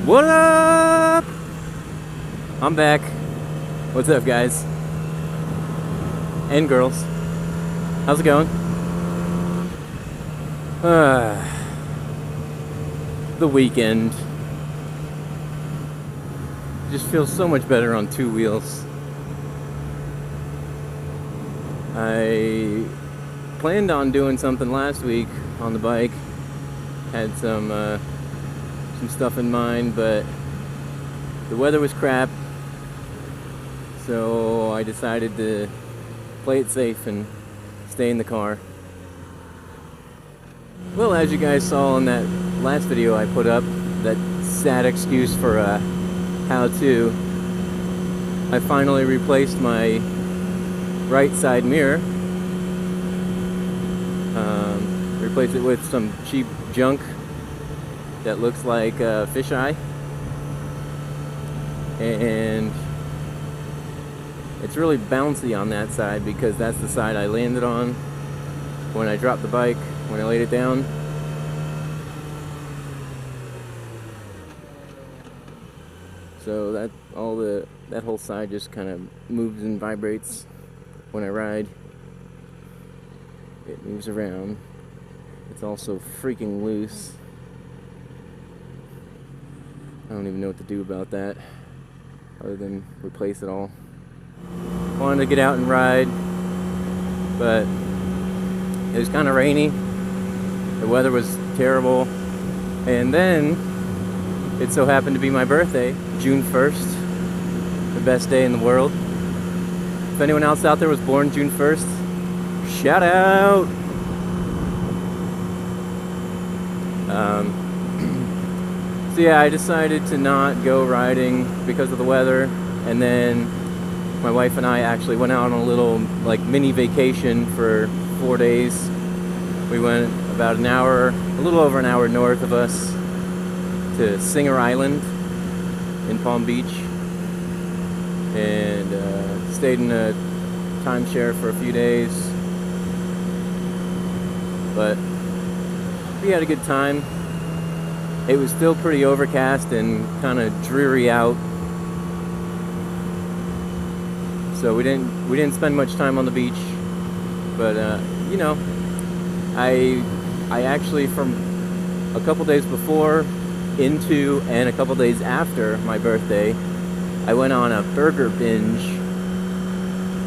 What up? I'm back. What's up, guys? And girls. How's it going? The weekend. Just feels so much better on two wheels. I planned on doing something last week on the bike. Had some stuff in mind, but the weather was crap, so I decided to play it safe and stay in the car. Well, as you guys saw in that last video I put up, that sad excuse for a how-to, I finally replaced my right side mirror. Replaced it with some cheap junk that looks like a fisheye, and it's really bouncy on that side because that's the side I landed on when I dropped the bike, when I laid it down. So that whole side just kind of moves and vibrates when I ride. It moves around. It's also freaking loose. I don't even know what to do about that other than replace it all. Wanted to get out and ride, but it was kind of rainy. The weather was terrible, and then it so happened to be my birthday, June 1st, the best day in the world. If anyone else out there was born June 1st, shout out! So yeah, I decided to not go riding because of the weather, and then my wife and I actually went out on a little mini vacation for 4 days. We went about a little over an hour north of us to Singer Island in Palm Beach, and stayed in a timeshare for a few days. But we had a good time. It was still pretty overcast and kind of dreary out, so we didn't spend much time on the beach. But you know, I actually, from a couple days before, into, and a couple days after my birthday, I went on a burger binge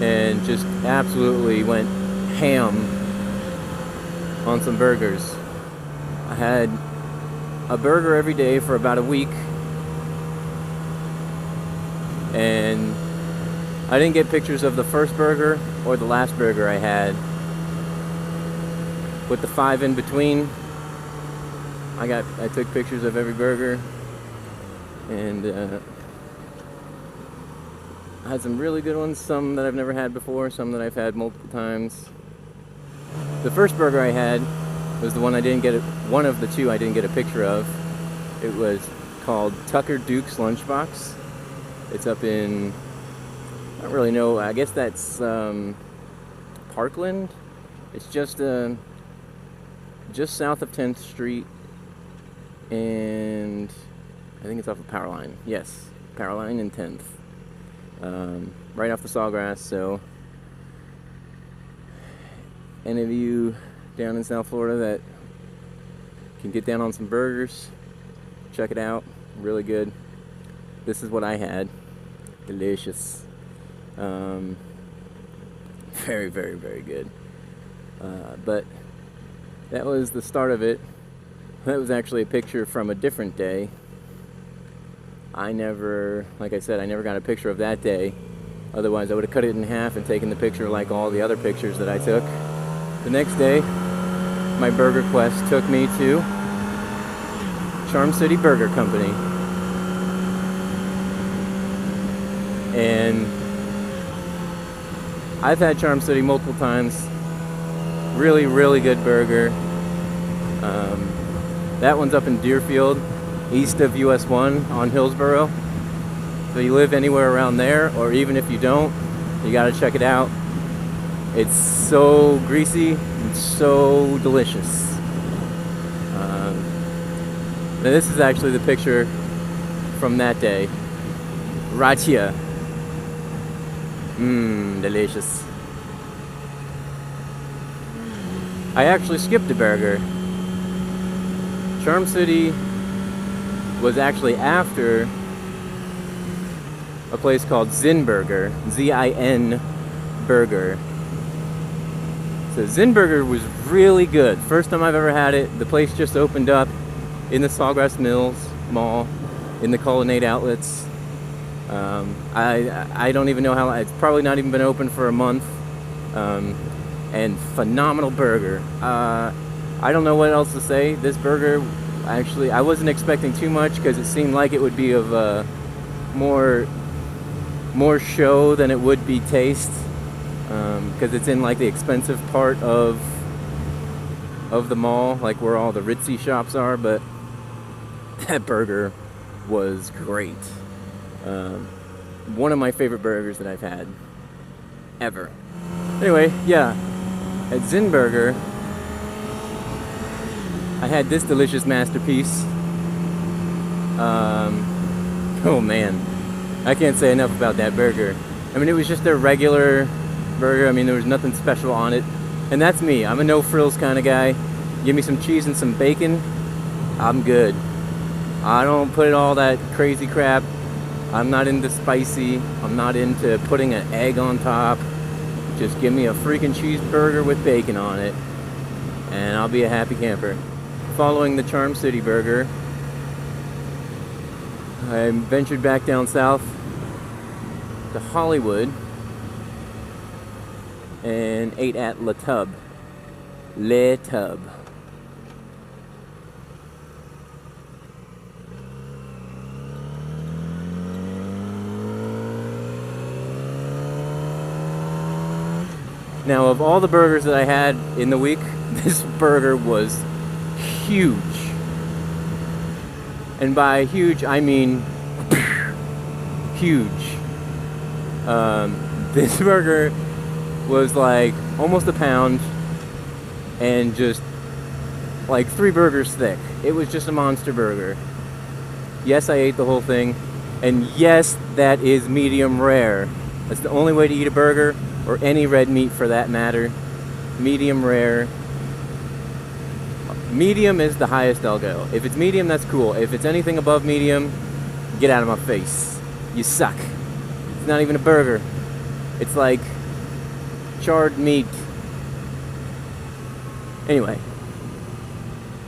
and just absolutely went ham on some burgers. I had a burger every day for about a week, and I didn't get pictures of the first burger or the last burger I had. With the 5 in between, I took pictures of every burger, and I had some really good ones, some that I've never had before, some that I've had multiple times. The first burger I had was the one one of the two I didn't get a picture of. It was called Tucker Duke's Lunchbox. It's up in, I don't really know, I guess that's Parkland. It's just south of 10th Street, and I think it's off of Powerline. Yes, Powerline and 10th. Right off the Sawgrass. So any of you down in South Florida that can get down on some burgers, check it out. Really good. This is what I had. Delicious. Very, very, very good. But that was the start of it. That was actually a picture from a different day. Like I said, I never got a picture of that day. Otherwise, I would have cut it in half and taken the picture like all the other pictures that I took. The next day, my burger quest took me to Charm City Burger Company. And I've had Charm City multiple times. Really, really good burger. That one's up in Deerfield, east of US 1 on Hillsborough. So you live anywhere around there, or even if you don't, you gotta check it out. It's so greasy and so delicious. Now this is actually the picture from that day. Right here. Delicious. I actually skipped a burger. Charm City was actually after a place called Zin Burger. Z-I-N Burger. So Zin Burger was really good. First time I've ever had it. The place just opened up in the Sawgrass Mills Mall, in the Colonnade Outlets. I don't even know how. It's probably not even been open for a month. And phenomenal burger. I don't know what else to say. This burger, actually, I wasn't expecting too much because it seemed like it would be of more show than it would be taste. Because it's in like the expensive part of the mall, like where all the ritzy shops are. But that burger was great. One of my favorite burgers that I've had ever. Anyway, yeah, at Zin Burger, I had this delicious masterpiece. Oh man, I can't say enough about that burger. I mean, it was just their regular burger. I mean, there was nothing special on it. And that's me. I'm a no frills kind of guy. Give me some cheese and some bacon, I'm good. I don't put all that crazy crap. I'm not into spicy. I'm not into putting an egg on top. Just give me a freaking cheeseburger with bacon on it, and I'll be a happy camper. Following the Charm City burger, I ventured back down south to Hollywood and ate at Le Tub. Le Tub. Now, of all the burgers that I had in the week, this burger was huge. And by huge, I mean huge. This burger was like almost a pound and just like 3 burgers thick. It was just a monster burger. Yes, I ate the whole thing. And yes, that is medium rare. That's the only way to eat a burger, or any red meat for that matter. Medium rare. Medium is the highest I'll go. If it's medium, that's cool. If it's anything above medium, get out of my face. You suck. It's not even a burger. It's like charred meat. Anyway,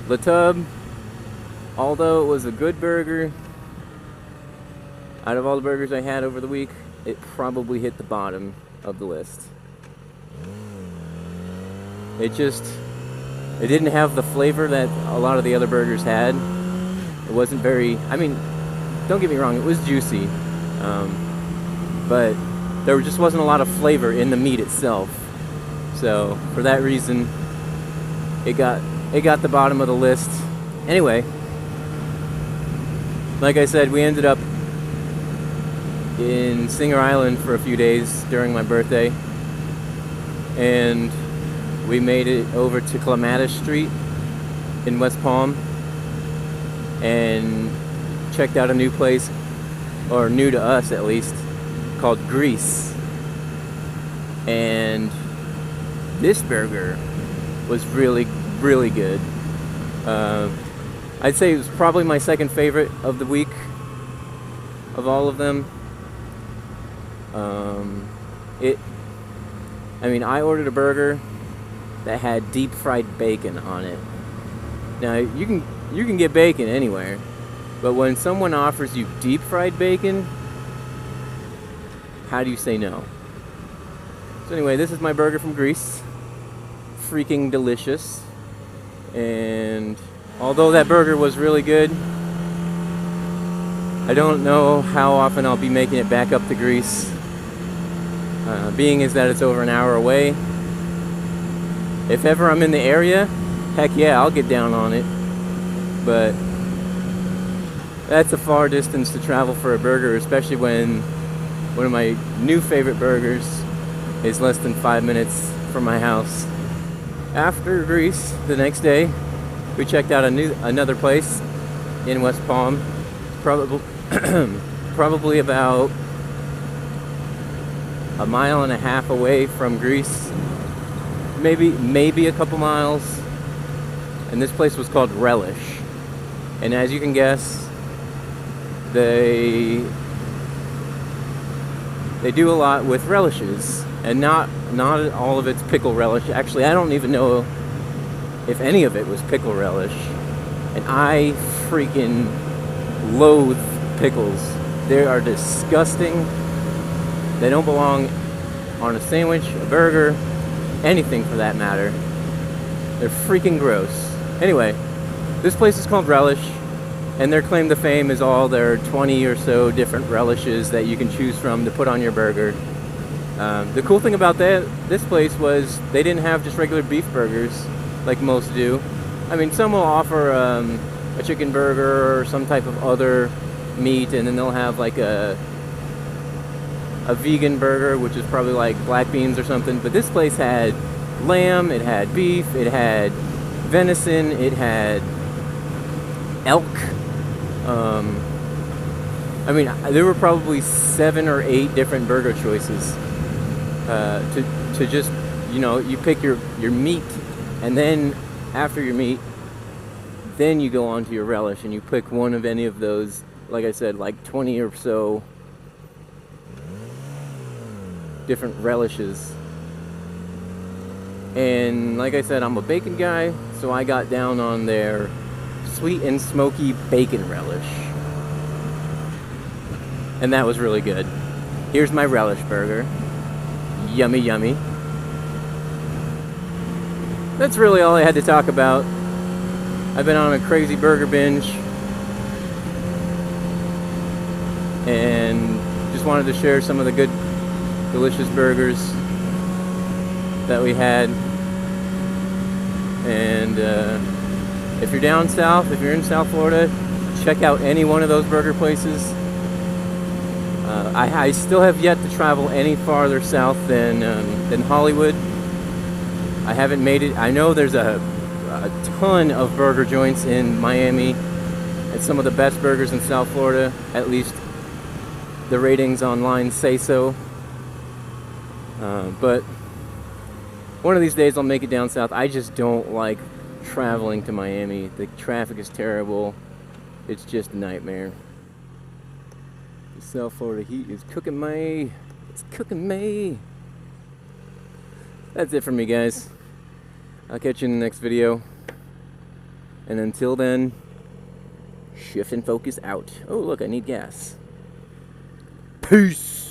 Le Tub, although it was a good burger, out of all the burgers I had over the week, it probably hit the bottom of the list. It didn't have the flavor that a lot of the other burgers had. It wasn't very, I mean, don't get me wrong, it was juicy, but there just wasn't a lot of flavor in the meat itself. So for that reason, it got the bottom of the list. Anyway, like I said, we ended up in Singer Island for a few days during my birthday, and we made it over to Clematis Street in West Palm and checked out a new place, or new to us at least, called Grease. And this burger was really, really good. I'd say it was probably my second favorite of the week, of all of them. I ordered a burger that had deep fried bacon on it. Now, you can get bacon anywhere, but when someone offers you deep fried bacon, how do you say no? So anyway, this is my burger from Greece. Freaking delicious. And although that burger was really good, I don't know how often I'll be making it back up to Greece. Being is that it's over an hour away. If ever I'm in the area, heck yeah, I'll get down on it. But that's a far distance to travel for a burger, especially when one of my new favorite burgers is less than 5 minutes from my house. After Greece, the next day, we checked out another place in West Palm. probably about a mile and a half away from Greece, maybe a couple miles. And this place was called Relish. And as you can guess, they do a lot with relishes, and not all of it's pickle relish. Actually, I don't even know if any of it was pickle relish. And I freaking loathe pickles. They are disgusting. They don't belong on a sandwich, a burger, anything for that matter. They're freaking gross. Anyway, this place is called Relish, and their claim to fame is all their 20 or so different relishes that you can choose from to put on your burger. The cool thing about this place was they didn't have just regular beef burgers like most do. I mean, some will offer a chicken burger or some type of other meat, and then they'll have like a vegan burger, which is probably like black beans or something. But this place had lamb, it had beef, it had venison, it had elk. I mean, there were probably 7 or 8 different burger choices to just, you know, you pick your meat, and then after your meat, then you go on to your relish and you pick one of any of those, like I said, like 20 or so different relishes. And like I said, I'm a bacon guy, so I got down on their sweet and smoky bacon relish. And that was really good. Here's my relish burger. Yummy, yummy. That's really all I had to talk about. I've been on a crazy burger binge, and just wanted to share some of the good, delicious burgers that we had. And if you're down south, if you're in South Florida, check out any one of those burger places. I still have yet to travel any farther south than Hollywood. I haven't made it. I know there's a ton of burger joints in Miami. It's some of the best burgers in South Florida. At least the ratings online say so. But one of these days I'll make it down south. I just don't like traveling to Miami. The traffic is terrible. It's just a nightmare. The South Florida heat is cooking me. It's cooking me. That's it for me, guys. I'll catch you in the next video. And until then, shift and focus out. Oh, look, I need gas. Peace.